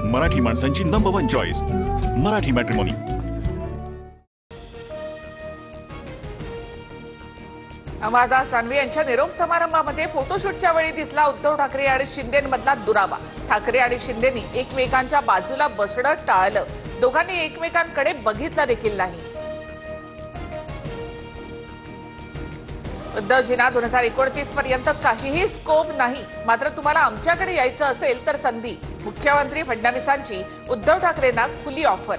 मराठी माणसांची number 1 choice Marathi matrimony. Ambadas Danve यांच्या निरोप समारंभामध्ये फोटोशूटच्या वेळी दिसला उद्धव ठाकरे आणि शिंदेंमधला दुरावा। ठाकरे आणि शिंदेंनी एकमेकांच्या बाजूला बसणं टाळलं, दोघांनी एकमेकांकडे बघितलं देखील नाही। उद्धवजींना 2029 पर्यंत काहीही स्कोप नाही, मात्र तुम्हाला आमच्याकडे यायचं असेल तर संधी। मुख्यमंत्री फडणवीसांची उद्धव ठाकरेंना खुली ऑफर।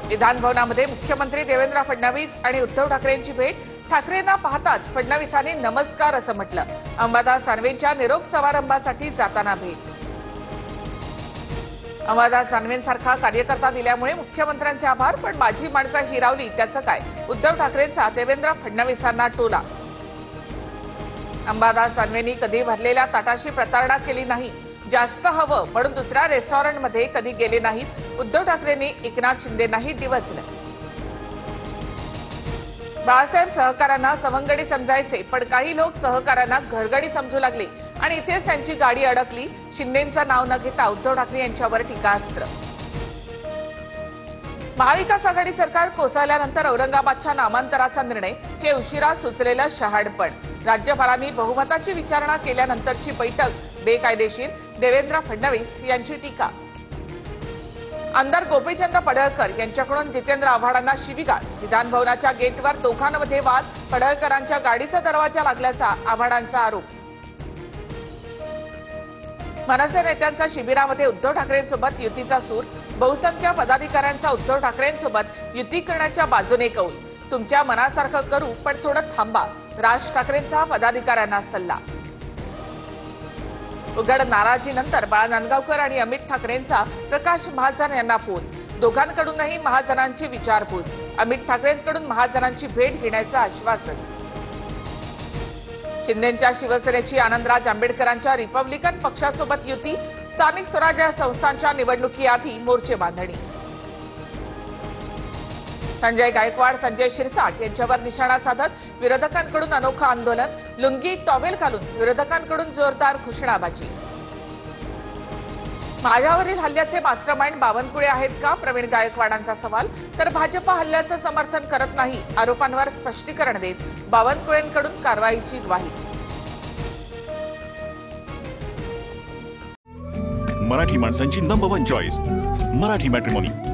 विधान भवनामध्ये मुख्यमंत्री देवेंद्र फडणवीस आणि उद्धव ठाकरेंची भेट। ठाकरेंना पाहताच फडणवीसांनी नमस्कार असं म्हटलं। अंबादास दानवेंच्या निरोप समारंभासाठी जाताना भेट। अंबादास दानवेंसारखा कार्यकर्ता दिल्यामुळे मुख्यमंत्र्यांचे आभार, पण माझी माणसं हिरावली त्याचं काय? उद्धव ठाकरेंचा देवेंद्र फडणवीसांना टोला। अंबादास दानवेंनी कधी भरलेल्या ताटाशी प्रतारणा केली नाही, जास्त हवं म्हणून दुसऱ्या रेस्टॉरंटमध्ये कधी गेले नाहीत। उद्धव ठाकरेंनी एकनाथ शिंदेंनाही डिवचलं। बाळासाहेब सहकाऱ्यांना सवंगडी समजायचे, पण काही लोक सहकाऱ्यांना घरगडी समजू लागले आणि इथेच त्यांची गाडी अडकली। शिंदेंचं नाव न घेता उद्धव ठाकरे यांच्यावर टीकास्त्र। महाविकास आघाडी सरकार कोसळल्यानंतर औरंगाबादच्या नामांतराचा निर्णय हे उशिरा सुचलेलं शहाणपण। राज्यपालांनी बहुमताची विचारणा केल्यानंतरची बैठक बेकायदेशीर, देवेंद्र फडणवीस यांची टीका। आमदार गोपीचंद पडळकर यांच्याकडून जितेंद्र आव्हाडांना शिवीगाळ। विधान भवनाच्या गेटवर दोघांमध्ये वाद, पडळकरांच्या गाडीचा दरवाजा लागल्याचा आव्हाडांचा आरोप। मनसे नेत्यांचा शिबिरामध्ये उद्धव ठाकरेंसोबत युतीचा सूर। बहुसंख्य पदाधिकाऱ्यांचा उद्धव ठाकरेंसोबत युती करण्याच्या बाजूने कौल। तुमच्या मनासारखं करू, पण थोडं थांबा, राज ठाकरेंचा पदाधिकाऱ्यांना सल्ला। उघड नाराजीनंतर बाळा नांदगावकर आणि अमित ठाकरेंचा प्रकाश महाजन यांना फोन। दोघांकडूनही महाजनांची विचारपूस। अमित ठाकरेंकडून महाजनांची भेट घेण्याचं आश्वासन। शिंदेंच्या शिवसेनेची आनंदराज आंबेडकरांच्या रिपब्लिकन पक्षासोबत युती। स्थानिक स्वराज्य संस्थांच्या निवडणुकीआधी मोर्चे बांधणी। संजय गायकवाड, संजय शिरसाट यांच्यावर निशाणा साधत विरोधकांकडून अनोखं आंदोलन। लुंगी टॉवेल घालून विरोधकांकडून जोरदार घोषणाबाजी। माझ्यावरील हल्ल्याचे मास्टरमाइंड बावनकुळे आहेत का? प्रवीण गायकवाडांचा सवाल। तर भाजप हल्ल्याचं समर्थन करत नाही, आरोपांवर स्पष्टीकरण देत बावनकुळेंकडून कारवाईची ग्वाही। मराठी माणसांची नंबर 1 चॉईस मराठी मॅट्रिमोनी।